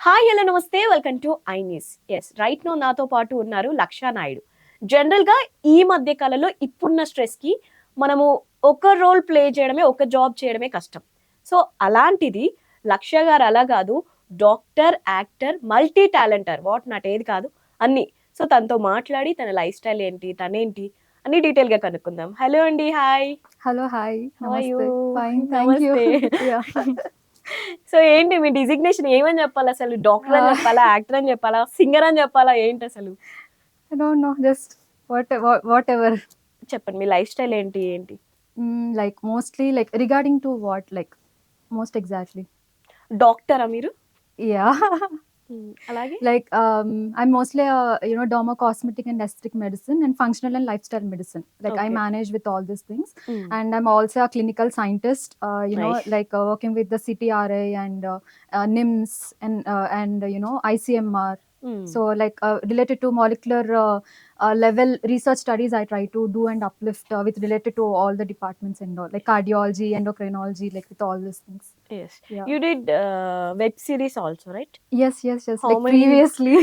Hi hello namaste welcome to iNews. Yes right now నాతో పాటు ఉన్నారు లక్షా నాయుడు. జనరల్గా ఈ మధ్య కాలంలో ఇప్పుడున్న స్ట్రెస్కి మనము ఒక రోల్ ప్లే చేయడమే, ఒక జాబ్ చేయడమే కష్టం. సో అలాంటిది లక్ష్య గారు అలా కాదు, doctor, actor, multi talenter, what not ఏది కాదు అన్ని. సో తనతో మాట్లాడి తన లైఫ్ స్టైల్ ఏంటి, తనేంటి అన్ని డీటెయిల్ గా కనుక్కుందాం. హలో అండి, hi. Hello hi how are you? Namaste fine thank you namaste. Yeah so ఏంటి మీ డిజిగ్నేషన్ ఏమని చెప్పాలి అసలు? డాక్టర్ అని చెప్పాలా, యాక్టర్ అని చెప్పాలా, సింగర్ అని చెప్పాలా, ఏంటి అసలు? I don't know just whatever చెప్పండి మీ లైఫ్ స్టైల్ ఏంటి ఏంటి? Like mostly like regarding to what like most exactly డాక్టరా మీరు? యా అలాగే like I'm mostly derma cosmetic and aesthetic medicine and functional and lifestyle medicine, like I Okay. manage with all these things. Mm. And I'm also a clinical scientist, Nice. like working with the CTRA and NIMS and ICMR. Mm. So like related to molecular level research studies I try to do and uplift with related to all the departments and all, like cardiology, endocrinology, like with all these things. Yes. Yeah. You did web series also, right? Yes. How Like many? previously,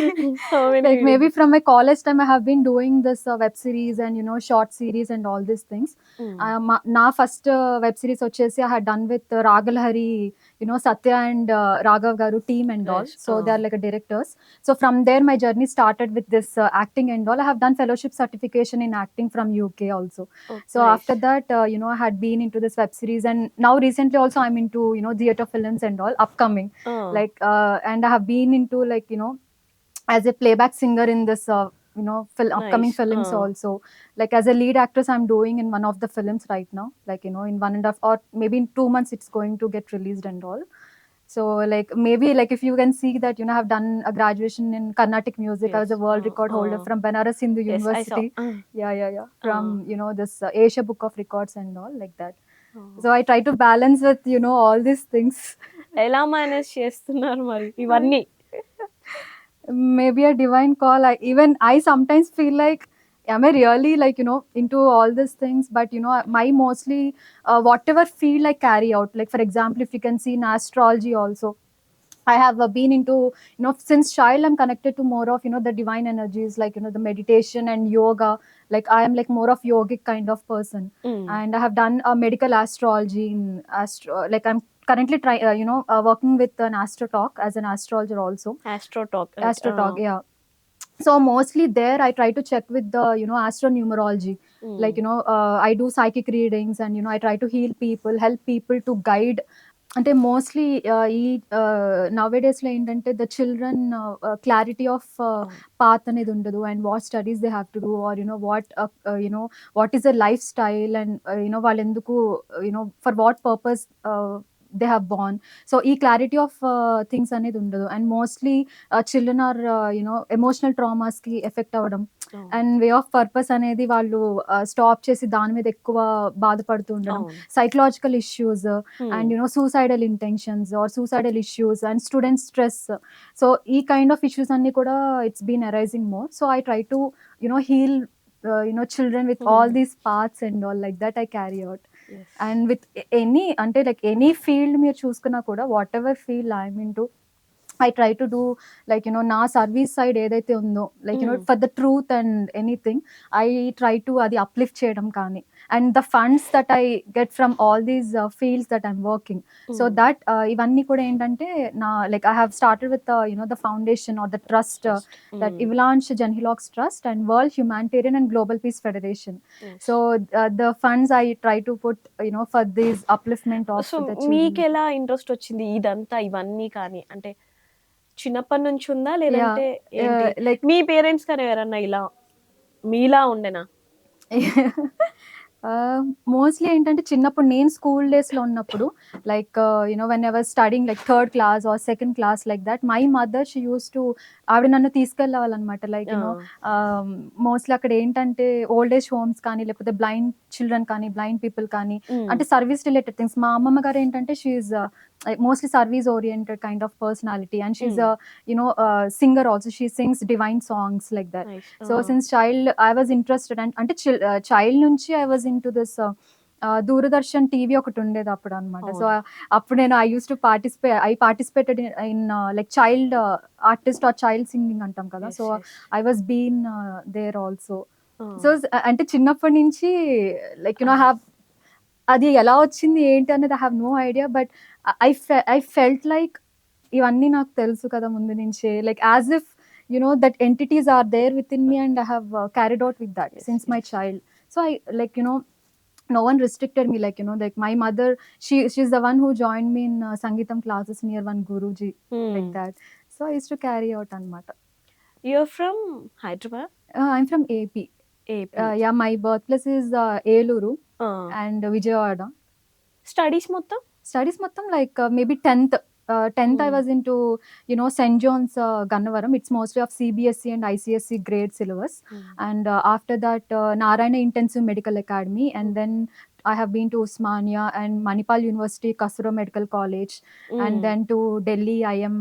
How many like you maybe did? from my college time, I have been doing this web series and short series and all these things. Mm. Na first web series వచ్చేసి I had done with Ragal Hari, Satya and Raghav Garu team and all. Yes. So they are like a directors. So from there, my journey started with this acting and all. I have done fellowship certification in acting from UK also. Oh, So nice. after that, I had been into this web series, and now recently also I'm into theater films and all upcoming. Oh. Like and I have been into like as a playback singer in this upcoming Nice. films also, like as a lead actress I'm doing in one of the films right now, like in 1.5 or maybe in 2 months it's going to get released and all. So like maybe like if you can see that I've done a graduation in Carnatic music. I was a Yes. world record holder from Banaras Hindu Yes, I saw. University. Yeah from this Asia Book of Records and all like that. So I try to balance with all these things. ఎలా manage చేస్తున్నారు మరి ఇవన్నీ? Maybe a divine call. I sometimes feel like, am I really like into all these things? But my mostly whatever field I carry out, like for example, if you can see in astrology also, I have been into since child I'm connected to more of the divine energies, like the meditation and yoga. Like I am like more of yogic kind of person. Mm. And I have done a medical astrology in like I'm currently working with an astro talk as an astrologer also. Astro talk. Astro talk, yeah. So mostly there I try to check with the astronumerology. Like I do psychic readings and I try to heal people, help people to guide. అంటే mostly ఈ now డేస్లో ఏంటంటే the children clarity of path అనేది ఉండదు, and what studies they have to do or what is the lifestyle and వాళ్ళు ఎందుకు for what purpose they have born. So ఈ clarity of things అనేది ఉండదు, and mostly children are emotional ట్రామాస్కి effect అవ్వడం and way of purpose అనేది వాళ్ళు stop చేసి దాని మీద ఎక్కువ బాధపడుతూ ఉండడం, psychological issues and suicidal intentions or suicidal issues and student stress. So ఈ కైండ్ ఆఫ్ ఇష్యూస్ అన్ని కూడా it's been arising more. So I try to heal children with all these paths and all, like that I carry out. Yes. And with any అంటే like any field మీరు చూసుకున్నా కూడా whatever field I'm into, I try to do like నా service side ఏదైతే ఉందో like for the truth and anything I try to అది uplift చేయడం కానీ, and the funds that I get from all these fields that I'm working. So that ఇవన్నీ కూడా ఏంటంటే నా like I have started with the foundation or the trust that avalanche జెన్హిలాక్స్ trust and world humanitarian and global peace federation. So the funds I try to put for this upliftment of the children. మీకు ఎలా interest వచ్చింది ఇదంతా ఇవన్నీ కానీ? అంటే చిన్నప్పటి నుంచి ఉందా లేదంటే లైక్ మీ పేరెంట్స్ కానీ ఎవరన్నా ఇలా మీలా ఉండేనా? మోస్ట్లీ ఏంటంటే చిన్నప్పుడు నేను స్కూల్ డేస్లో ఉన్నప్పుడు like whenever studying like third class or second class like that my mother she use to, ఆవిడ నన్ను తీసుకెళ్ళవాలన్నమాట. లైక్ మోస్ట్లీ అక్కడ ఏంటంటే ఓల్డ్ ఏజ్ హోమ్స్ కానీ లేకపోతే బ్లైండ్ చిల్డ్రన్ కానీ బ్లైండ్ పీపుల్ కానీ అంటే సర్వీస్ రిలేటెడ్ థింగ్స్. మా అమ్మమ్మ గారు ఏంటంటే she mostly service oriented kind of personality, and she's a singer also. She sings divine songs like that. Nice. So since child I was interested, and ante child nunchi I was into this Doordarshan TV ఒకటి ఉండేది అప్పుడు అనమాట. So అవును. అప్పుడు నేను I participated in like child artist or child singing అంటాం కదా. Yes, so yes. I was been there also. Oh. So అంటే చిన్నప్పటి నుంచి లైక్ హ్యావ్ అది ఎలా వచ్చింది ఏంటి అనేది I have no idea. But I felt like ఇవన్నీ నాకు తెలుసు కదా ముందు నుంచే, like as if that entities are there within me and I have carried out with that Yes, since my yes. Child. So I like no one restricted me, like like my mother, she's the one who joined me in sangeetam classes near one guruji, like that. So I used to carry out anamata. You're from Hyderabad? I'm from AP. AP. Yeah, my birthplace is Eluru and Vijayawada. Studies మొత్తం? Studies మొత్తం like maybe 10th I was into St. John's Gannavaram. It's mostly of CBSE and ICSE grade syllabus. And after that Narayana Intensive Medical Academy, and then I have been to Usmania and Manipal University, Kasura Medical College, and then to Delhi IM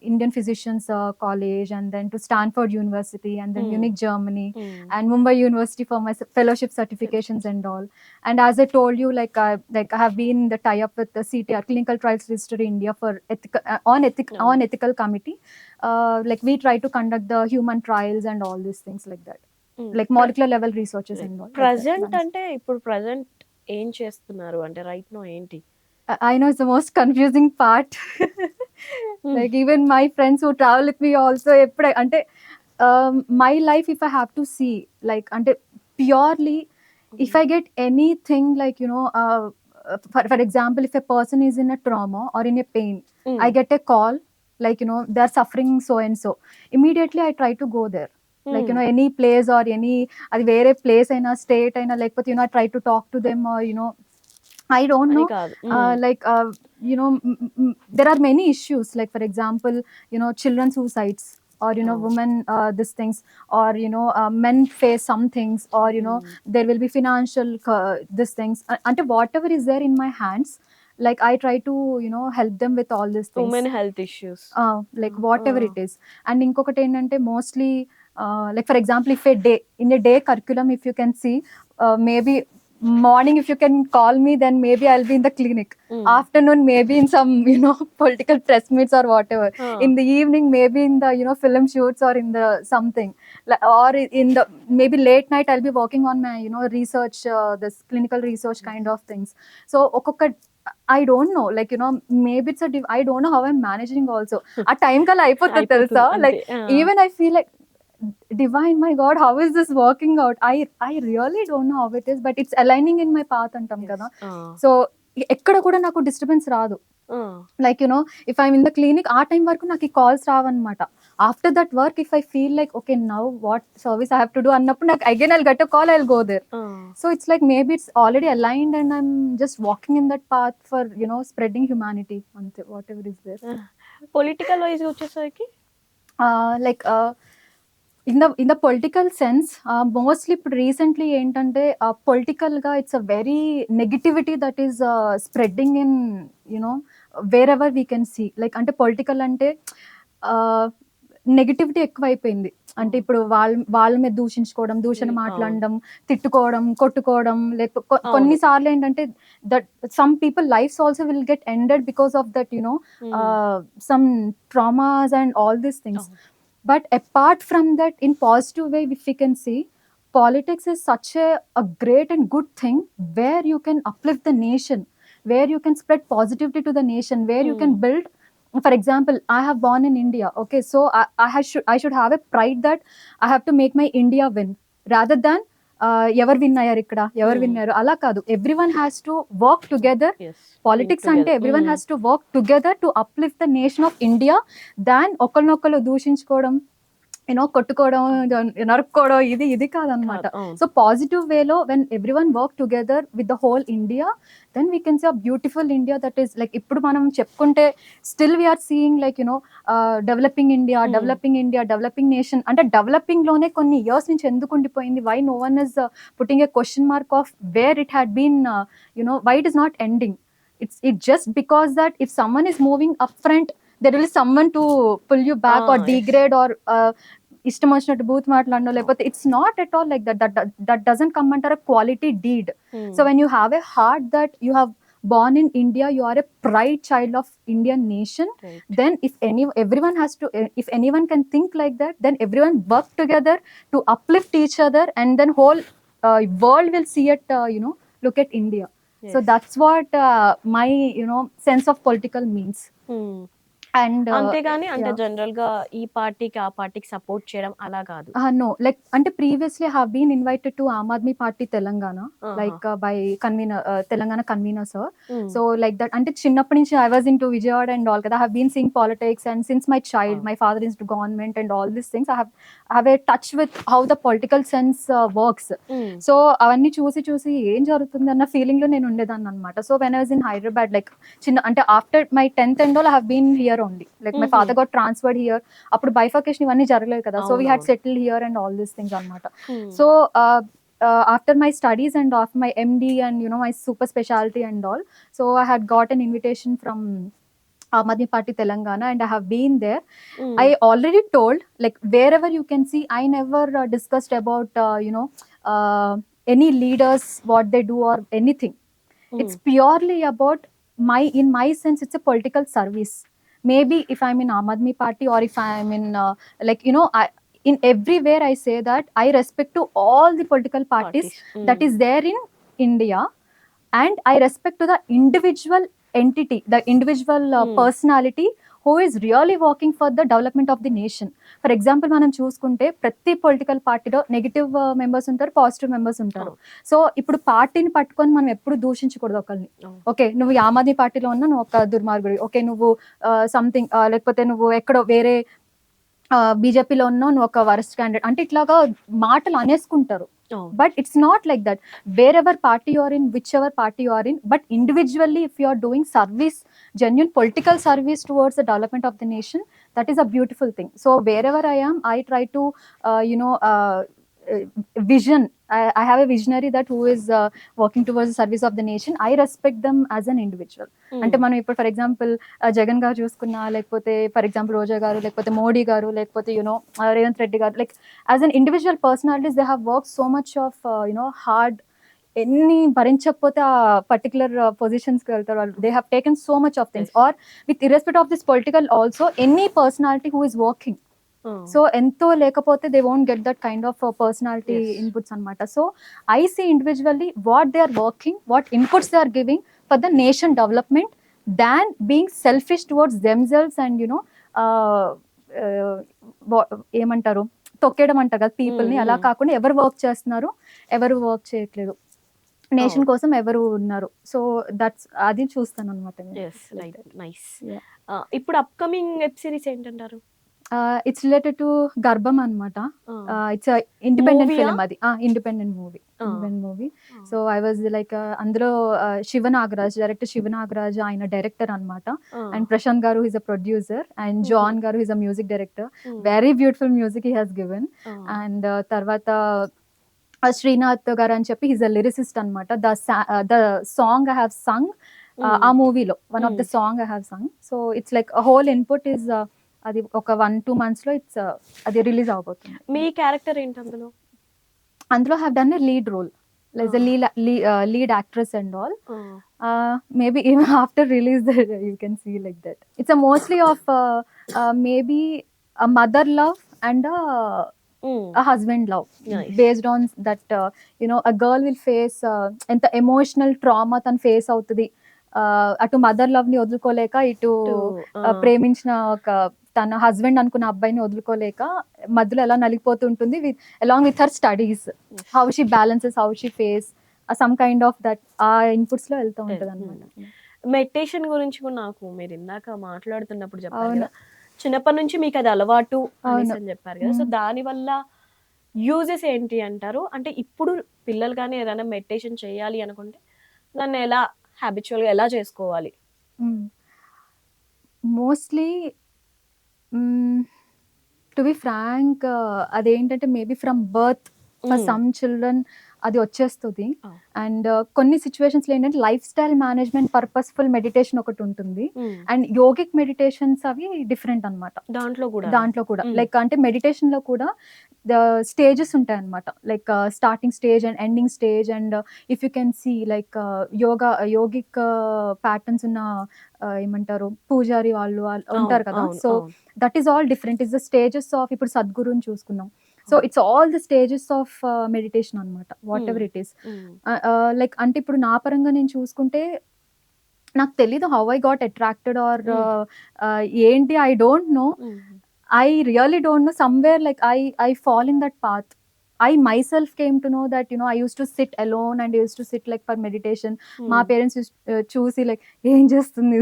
Indian Physicians College, and then to Stanford University, and then Munich, Germany, and Mumbai University for my fellowship certifications and all. And as I told you, like I have been in the tie-up with the CTR, Clinical Trials Registry India, for on ethical committee. Like we try to conduct the human trials and all these things like that. Like molecular level researches and all. Present అంటే ఇప్పుడు present ఏం చేస్తున్నారు అంటే right no ఏంటి? I know it's the most confusing part. Like even my friends who travel with me also, ante my life, if I have to see, like ante purely, if I get anything like for example, if a person is in a trauma or in a pain, I get a call like they are suffering so and so, immediately I try to go there. Like any place or any adi vere place aina state aina lekapothe I try to talk to them, or I don't know. Like there are many issues, like for example children suicides, or women these things, or men face some things, or there will be financial these things, until whatever is there in my hands, like I try to help them with all these things. Women health issues. Like whatever it is. And inkokati ఏంటంటే mostly like for example, if in a day curriculum, if you can see, maybe morning if you can call me, then maybe I'll be in the clinic. Afternoon maybe in some political press meets or whatever. In the evening maybe in the film shoots, or in the something, or in the maybe late night I'll be working on my research, this clinical research kind of things. So okokka I don't know, like maybe it's I don't know how I'm managing also. A time kala అయిపోతుంది తెలుసా, like even I feel like divine, my god, how is this working out? I really don't know how it is, but it's aligning in my path antam kada. So ekkada kuda naku disturbance raadu. Like if I'm in the clinic, ఆ time వరకు నాకు ఈ calls రావన్నమాట. After that work, if I feel like okay, now what service I have to do అన్నప్పుడు నాకు again I'll get a call, I'll go there. So it's like maybe it's already aligned and I'm just walking in that path for spreading humanity, whatever is there. Political wise వచ్చేసరికి like in the political sense, mostly recently ఏంటంటే political గా it's a very negativity that is spreading in wherever we can see. Like అంటే political అంటే negativity ఎక్కువైపోయింది. అంటే ఇప్పుడు వాళ్ళ మీద దూషణ మాట్లాడడం, తిట్టుకోవడం, కొట్టుకోవడం, లేకపోతే కొన్నిసార్లు ఏంటంటే that some people lives also will get ended because of that some traumas and all these things. But apart from that, in positive way, if we can see, politics is such a great and good thing where you can uplift the nation, where you can spread positivity to the nation, where you can build. For example, I have born in India, okay, so I should have a pride that I have to make my India win, rather than ఎవరు win అయ్యారు ఇక్కడ, ఎవరు విన్నారు, అలా కాదు. Everyone has to work together. Politics అంటే everyone has to work together to uplift the nation of India, than ఒకరినొకరు దూషించుకోవడం, కొట్టుకోవడం, నరుక్కోవడం, ఇది కాదనమాట. సో పాజిటివ్ వేలో when everyone work together with the whole India, then we can see a beautiful India that is like ఇప్పుడు మనం చెప్పుకుంటే still we are seeing like developing India, developing nation. అంటే డెవలపింగ్ లోనే కొన్ని ఇయర్స్ నుంచి ఎందుకు ఉండిపోయింది? Why no one is putting a question mark of where it had been, why it is not ending. It's just because that if someone is moving up front, there will be someone to pull you back or degrade or ఇష్టం వచ్చినట్టు బూత్ మాట్లాడడం, లేకపోతే it's not at all like that doesn't come under a quality deed. So when you have a heart that you have born in India, you are a pride child of Indian nation. Right. Then everyone has to, if anyone can think like that, then everyone work together to uplift each other, and then whole world will see it, look at India. Yes. So that's what my sense of political means. And అంతేగాని అంటే yeah. General గా ఈ పార్టీకి ఆ పార్టీకి support చేయడం అలా కాదు. No, like ante previously I have been invited to Aam Aadmi Party Telangana, like by convener, Telangana convener sir. So like that, ante chinnappa nunchi I was into Vijayawada and all kada. I have been seeing politics, and since my child, my father is into government and all these things, I have a touch with how the political sense works. So avanni చూసి ఏం జరుగుతుంది అన్న feeling లో నేను ఉండేదాన్ని అన్నమాట. So when I was in Hyderabad, like చిన్న అంటే after my 10th and all, I have been here only. Like my father got transferred here. అప్పుడు bifurcation ఇవన్నీ జరగలేదు కదా. So we had settled here and all these things anamata. So after my studies and after my MD and my super specialty and all, so I had got an invitation from Aam Aadmi Party Telangana, and I have been there. I already told, like wherever you can see, I never discussed about any leaders, what they do or anything. It's purely about in my sense, it's a political service. Maybe if I'm in Aam Aadmi Party, or if I'm in like in everywhere I say that I respect to all the political parties that is there in India, and I respect to the individual entity, the individual personality who is really working for the development of the nation. For example, మనం చూసుకుంటే ప్రతి political పార్టీలో negative members ఉంటారు, positive members ఉంటారు. So ఇప్పుడు పార్టీని పట్టుకొని మనం ఎప్పుడు దూషించకూడదు ఒకరిని. ఓకే, నువ్వు ఆమ్ ఆద్మీ పార్టీలో ఉన్నా నువ్వు ఒక దుర్మార్గుడి, ఓకే నువ్వు సంథింగ్ లేకపోతే నువ్వు ఎక్కడో వేరే బీజేపీలో ఉన్నావు, నువ్వు ఒక వరస్ట్ క్యాండిడేట్ అంటే ఇట్లాగా మాటలు అనేసుకుంటారు. But it's not like that. Wherever party you are in, whichever party you are in, but individually if you are doing service, genuine political service towards the development of the nation, that is a beautiful thing. So wherever I am, I try to vision. I have a visionary that who is working towards the service of the nation. I respect them as an individual. అంటే మనం ఇప్పుడు for example Jagan గారు చూసుకున్నా, లేకపోతే for example రోజా గారు, లేకపోతే మోడీ గారు, లేకపోతే Revanth Reddy garu, like as an individual personalities they have work so much of hard. ఎన్ని భరించకపోతే ఆ పర్టికులర్ పొజిషన్స్కి వెళ్తారు వాళ్ళు. They have taken so much of things, or with irrespect of this political also, any personality who is working. So ఎంతో లేకపోతే they won't get that kind of personality inputs అనమాట. So I see individually what they are working, what inputs they are giving for the nation development, than being selfish towards themselves and ఏమంటారు తొక్కేయడం అంటారు కదా పీపుల్ని. అలా కాకుండా ఎవరు work చేస్తున్నారు, ఎవరు వర్క్ చేయట్లేదు, నేషన్ కోసం ఎవరు ఉన్నారు. సో దట్స్ అది చూస్తాను అనమాట. ఇప్పుడు అప్కమింగ్ వెబ్ సిరీస్ ఏంటంటారు? ఇట్స్ రిలేటెడ్ టు గర్భం అనమాట. ఇట్స్ ఇండిపెండెంట్ ఫిల్మ్, అది independent movie. So I was like అందులో శివనాగరాజ్, డైరెక్టర్ శివనాగరాజ్ ఆయన డైరెక్టర్ అనమాట. And Prashanth garu is a producer, and John garu is a music director. Very beautiful music he has given. And తర్వాత శ్రీనాథ్ గారు అని చెప్పి he's a lyricist అనమాట. The song I have sung ఆ మూవీలో, one of the song I have sung. So it's like whole input is అది ఒక 1-2 months లో it's అది రిలీజ్ అవబోతుంది. మీ క్యారెక్టర్ ఏంటి అందులో? అందులో have done a lead role, like lead actress and all. Maybe even after release you can see like that. It's a mostly of maybe a mother love and a husband love. Nice. Based on that a girl will face ఎంత emotional trauma తను face అవుతుంది. అటు mother love ని వదులుకోలేక, ఇటు ప్రేమించిన ఒక తన husband అనుకున్న అబ్బాయిని వదులుకోలేక మధ్యలో ఎలా నలిగిపోతుంటుంది, along with her studies, how she balances, how she face some kind of that ఆ ఇన్పుట్స్ లో వెళ్తూ ఉంటుంది అనమాట. మెడిటేషన్ గురించి కూడా నాకు మీరు ఇందాక మాట్లాడుతున్నప్పుడు చెప్పారు కదా, చిన్నప్పటి నుంచి మీకు అది అలవాటు అని చెప్పారు కదా. సో దాని వల్ల యూజెస్ ఏంటి అంటారు? అంటే ఇప్పుడు పిల్లలు కానీ ఏదైనా మెడిటేషన్ చేయాలి అనుకుంటే దాన్ని ఎలా హ్యాబిచువల్ గా ఎలా చేసుకోవాలి? మోస్ట్లీ టు బి ఫ్రాంక్, అదేంటంటే maybe from birth for some children అది వచ్చేస్తుంది. Oh. అండ్ కొన్ని సిచ్యువేషన్స్లో ఏంటంటే life style management purposeful meditation ఒకటి ఉంటుంది. అండ్ యోగిక్ మెడిటేషన్స్ అవి డిఫరెంట్ అనమాట. దాంట్లో కూడా లైక్ అంటే మెడిటేషన్ లో కూడా స్టేజెస్ ఉంటాయి అనమాట. Like starting stage and ending stage. And if you can see like yogic patterns ఉన్న ఏమంటారు పూజారి వాళ్ళు ఉంటారు కదా. So that is all different. Is the stages of ఇప్పుడు సద్గురుని చూసుకున్నాం. So it's all the stages of meditation అనమాట, whatever it is. Like అంటే ఇప్పుడు నా పరంగా నేను చూసుకుంటే నాకు తెలీదు how I got attracted or ఏంటి, I don't know. I really don't know. Somewhere like I fall in that path. I myself came to know that, you know, I used to sit alone and I used to sit like for meditation. My parents used choose like ఏం చేస్తుంది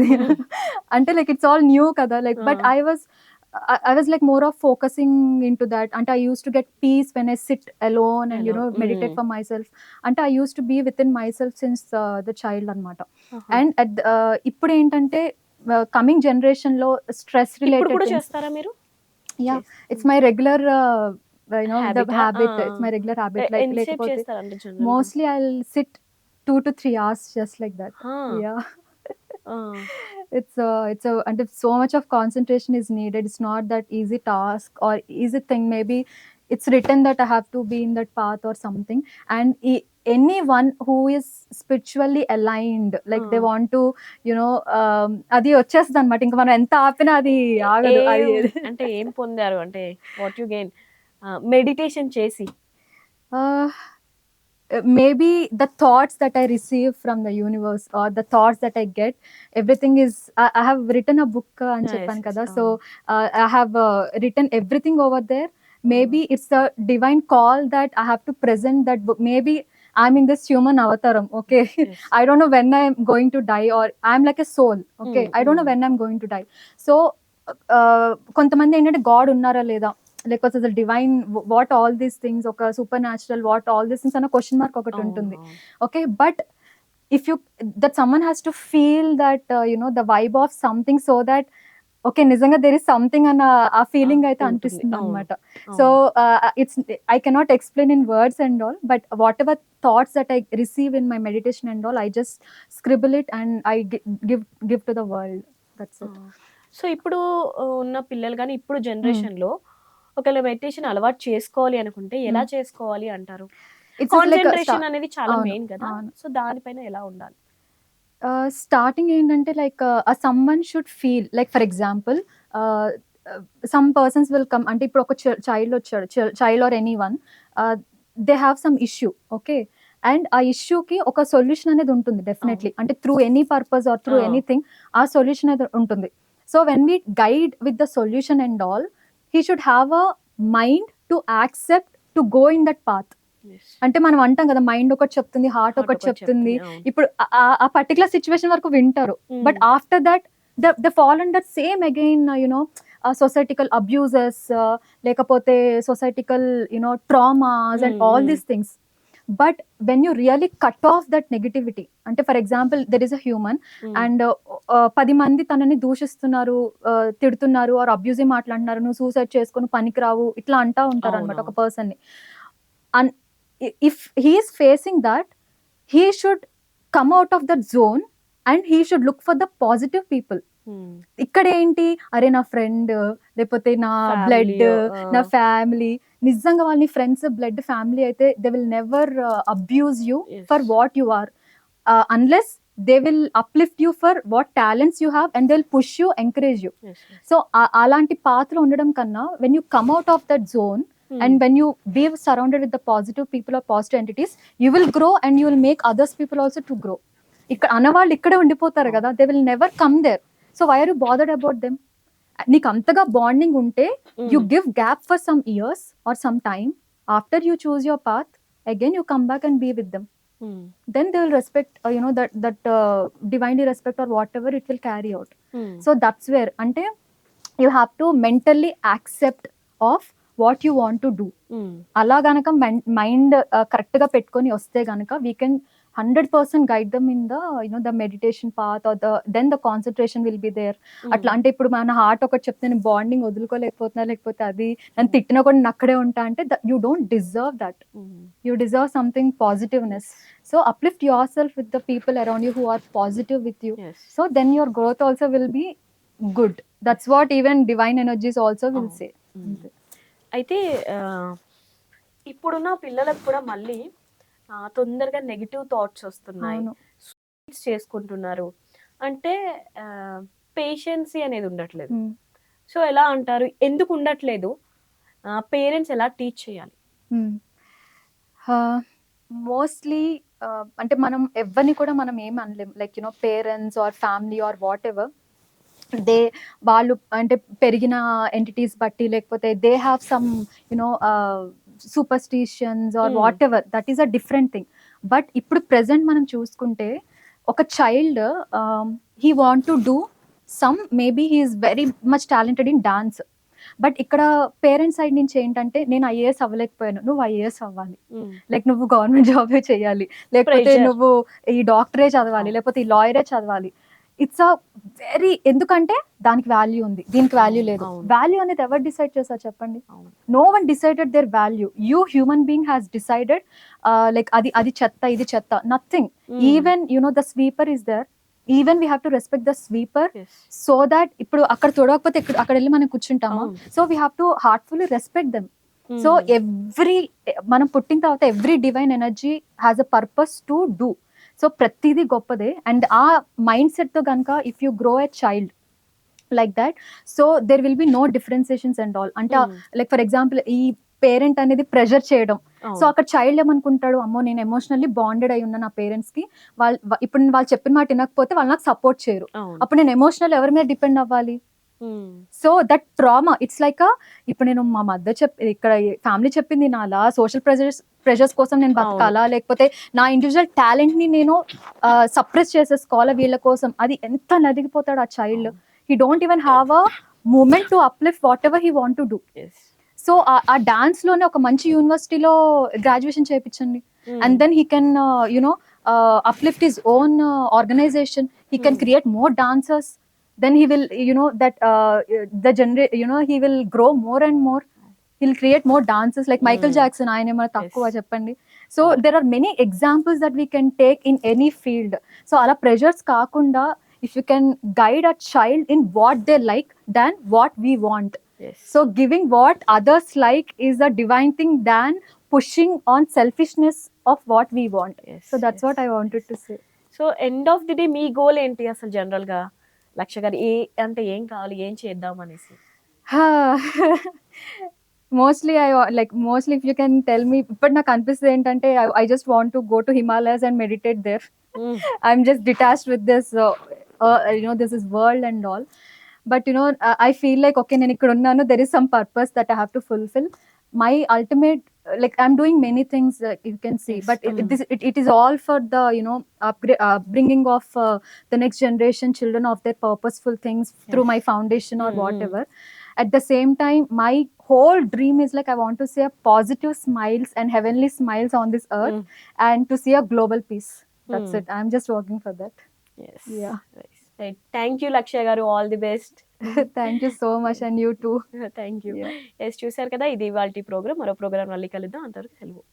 అంటే like it's all new kada like. But I was like more of focusing into that. And I used to get peace when I sit alone and you know meditate for myself. And I used to be within myself since the child anamata. And at ఇప్పుడు ఏంటంటే coming generation లో stress related కూడా చేస్తారా మీరు? Yeah, it's my regular you know the habit. It's my regular habit. Like mostly I'll sit 2 to 3 hours just like that. Yeah. It's and if so much of concentration is needed, it's not that easy task or easy thing. Maybe it's written that I have to be in that path or something. And anyone who is spiritually aligned, like they want to, you know, అది వచ్చేస్తుంది అనమాట. ఇంకా మనం ఎంత ఆపినా అది ఆగదు. అది అంటే ఏం పొందారు అంటే వాట్ యు గెయిన్ మెడిటేషన్ చేసి? Maybe the thoughts that I receive from the universe or the thoughts that I get, everything is I have written a book అని చెప్పాను కదా. So I have written everything over there. Maybe it's a divine call that I have to present that book. Maybe I'm in this human avataram, okay? Yes. I don't know when I'm going to die, or I'm like a soul, okay? I don't know when I'm going to die. So కొంతమంది ఏంటంటే God ఉన్నారా లేదా, లేకపోతే the divine, what all these things, ఒక super natural, what all these things అన్న question mark ఒకటి ఉంటుంది, okay? But if you that someone has to feel that you know the vibe of something, so that okay నిజంగా there is something అన్న ఆ feeling అయితే అనిపిస్తుంది అనమాట. So it's I cannot explain in words and all, but whatever thoughts that I receive in my meditation and all, I just స్క్రిబుల్ it and I give to the world. That's it. So ఇప్పుడు ఉన్న పిల్లలు కానీ ఇప్పుడు generation లో ఒకవేళ meditation అలవాటు చేసుకోవాలి అనుకుంటే ఎలా చేసుకోవాలి అంటారు? కాన్సంట్రేషన్ అనేది చాలా మెయిన్ కదా, సో దానిపైన ఎలా ఉండాలి? స్టార్టింగ్ ఏంటంటే like someone should feel like, for example some persons will come. అంటే ఇప్పుడు ఒక చైల్డ్ వచ్చాడు, child or any one, they have some issue, okay? And ఆ ఇష్యూకి ఒక సొల్యూషన్ అనేది ఉంటుంది డెఫినెట్లీ. అంటే through any purpose or through anything ఆ సొల్యూషన్ అనేది ఉంటుంది. So when we guide with the solution and all, he should have a mind to accept to go in that path. అంటే మనం అంటాం కదా, మైండ్ ఒకటి చెప్తుంది, హార్ట్ ఒకటి చెప్తుంది. ఇప్పుడు ఆ పర్టికులర్ సిచ్యువేషన్ వరకు వింటారు, but after that the fall under same again you know societical abuses, లేకపోతే societical you know traumas and all these things. But when you really cut off that negativity, అంటే for example there is a human and 10 మంది తనని దూషిస్తున్నారు, తిడుతున్నారు, are abusive మాట్లాడుతున్నారు, నువ్వు suicide చేసుకుని పనికిరావు ఇట్లా అంటా ఉంటారు అనమాట ఒక పర్సన్ ని. And if he is facing that, he should come out of that zone and he should look for the positive people. ఇక్కడ ఏంటి, అరే నా ఫ్రెండ్, లేకపోతే నా బ్లడ్, నా ఫ్యామిలీ, నిజంగా వాళ్ళని ఫ్రెండ్స్, బ్లడ్, ఫ్యామిలీ అయితే they will never abuse you for what you are, unless they will uplift you for what talents you have and they'll push you, encourage you. So అలాంటి పాత్ర ఉండడం కన్నా, when you come out of that zone and when you be surrounded with the positive people or positive entities, you will grow and you will make others people also to grow. ఇక్కడ అన్నవాళ్ళు ఇక్కడే ఉండిపోతారు కదా, they will never come there. So why are you bothered about them? నీకు అంతగా bonding ఉంటే you give gap for some years or some time, after you choose your path, again you come back and be with them. Then they will respect, you know, that divinely respect or whatever it will carry out. So that's where ante you have to mentally accept of what you want to do. అలా గనక mind correct గా పెట్టుకొని వస్తే గనక we can 100% guide them in the the meditation path, or then the concentration will be there. అట్లా అంటే ఇప్పుడు మన హార్ట్ ఒకటి చెప్తే నేను బాండింగ్ వదులుకోలేకపోతున్నా, లేకపోతే అది నన్ను తిట్టినా కూడా నేను అక్కడే ఉంటా అంటే you don't deserve that. You deserve something positiveness. So uplift yourself with the people around you who are positive with you. Yes. So then your growth also will be good. That's what even divine energies also will say. అయితే ఇప్పుడున్న పిల్లలకు కూడా మళ్ళీ తొందరగా negative thoughts వస్తున్నాయి, suicides చేసుకుంటున్నారు. అంటే పేషెన్సీ అనేది ఉండట్లేదు. సో ఎలా అంటారు, ఎందుకు ఉండట్లేదు, పేరెంట్స్ ఎలా టీచ్ చేయాలి? మోస్ట్లీ అంటే మనం ఎవరిని కూడా మనం ఏం అనలేం, like parents or family or whatever, వాళ్ళు అంటే పెరిగిన ఎంటిటీస్ బట్టి, లేకపోతే they have some superstitions or whatever, that is a different thing. But ఇప్పుడు ప్రెసెంట్ మనం చూసుకుంటే ఒక child he want to do some, maybe he is very much talented in dance. But ఇక్కడ పేరెంట్స్ సైడ్ నుంచి ఏంటంటే నేను IAS అవ్వలేకపోయాను, నువ్వు IAS అవ్వాలి, లైక్ నువ్వు గవర్నమెంట్ జాబే చేయాలి, లేకపోతే నువ్వు ఈ డాక్టరే చదవాలి, లేకపోతే ఈ లాయరే చదవాలి. ఇట్స్ అ వెరీ, ఎందుకంటే దానికి వాల్యూ ఉంది, దీనికి వాల్యూ లేదు. వాల్యూ అనేది ఎవరు డిసైడ్ చేశారు చెప్పండి? No one decided their value. You human being has decided like అది చెత్త, ఇది చెత్త, nothing. Even the sweeper is there, even we have to respect the sweeper, so that ఇప్పుడు అక్కడ చూడకపోతే అక్కడ వెళ్ళి మనం కూర్చుంటాము. So we have to heartfully respect them. So మనం పుట్టిన తర్వాత every divine energy has a purpose to do. So ప్రతిదీ గొప్పదే. అండ్ ఆ మైండ్ సెట్ తో కనుక if you grow a child like that, so there will be no differentiations and all. అంటే like for example ఈ పేరెంట్ అనేది pressure చేయడం, సో అక్కడ చైల్డ్ ఏమనుకుంటాడు, అమ్మో నేను ఎమోషనల్లీ బాండెడ్ అయి ఉన్నా నా పేరెంట్స్ కి, ఇప్పుడు వాళ్ళు చెప్పిన మాట వినకపోతే వాళ్ళు నాకు సపోర్ట్ చేయరు, అప్పుడు నేను ఎమోషనల్ ఎవరి మీద డిపెండ్ అవ్వాలి? So that trauma, it's like ఇప్పుడు నేను మా మదర్ ఇక్కడ ఫ్యామిలీ చెప్పింది నాలా, సోషల్ ప్రెషర్స్ కోసం నేను బతకాలా, లేకపోతే నా ఇండివిజువల్ టాలెంట్ ని నేను సప్రెస్ చేసేసుకోవాలా వీళ్ళ కోసం? అది ఎంత నదిగిపోతాడు ఆ child. He don't even have a moment to uplift whatever he want to do. So ఆ డాన్స్ లోనే ఒక మంచి యూనివర్సిటీలో గ్రాడ్యుయేషన్ చేయించండి, and then he can uplift his own organization. He can create more dancers. Then he will he will grow more and more. He'll create more dances like Michael Jackson. ఆయన ఏమైనా తక్కువ చెప్పండి? So there are many examples that we can take in any field. So అలా pressures కాకుండా if you can guide a child in what they like than what we want. So giving what others like is a divine thing than pushing on selfishness of what we want. So that's what I wanted to say. So end of the day me goal ఏంటి అసలు general గా లక్ష గారు? అంటే ఏం కావాలి, ఏం చేద్దాం అనేసి? Mostly if you can tell me, ఇప్పుడు నాకు అనిపిస్తుంది ఏంటంటే I just want to go to Himalayas and meditate there. I'm just detached with this this is world and all, but I feel like okay, నేను ఇక్కడ ఉన్నాను, there is some purpose that I have to fulfill. My ultimate, like I'm doing many things, you can see, but it is all for the bringing of the next generation children of their purposeful things through my foundation or whatever. At the same time, my whole dream is like I want to see a positive smiles and heavenly smiles on this earth, and to see a global peace. That's it. I'm just working for that. Yes. Yeah. Right. Thank you, Lakshya garu. All the best. Thank you so much, and you too. Thank you. Yes, చూసారు కదా, ఇది ఇవాల్టి programme. మరో programme మళ్ళీ కలుద్దాం. అంతవరకు సెలవు.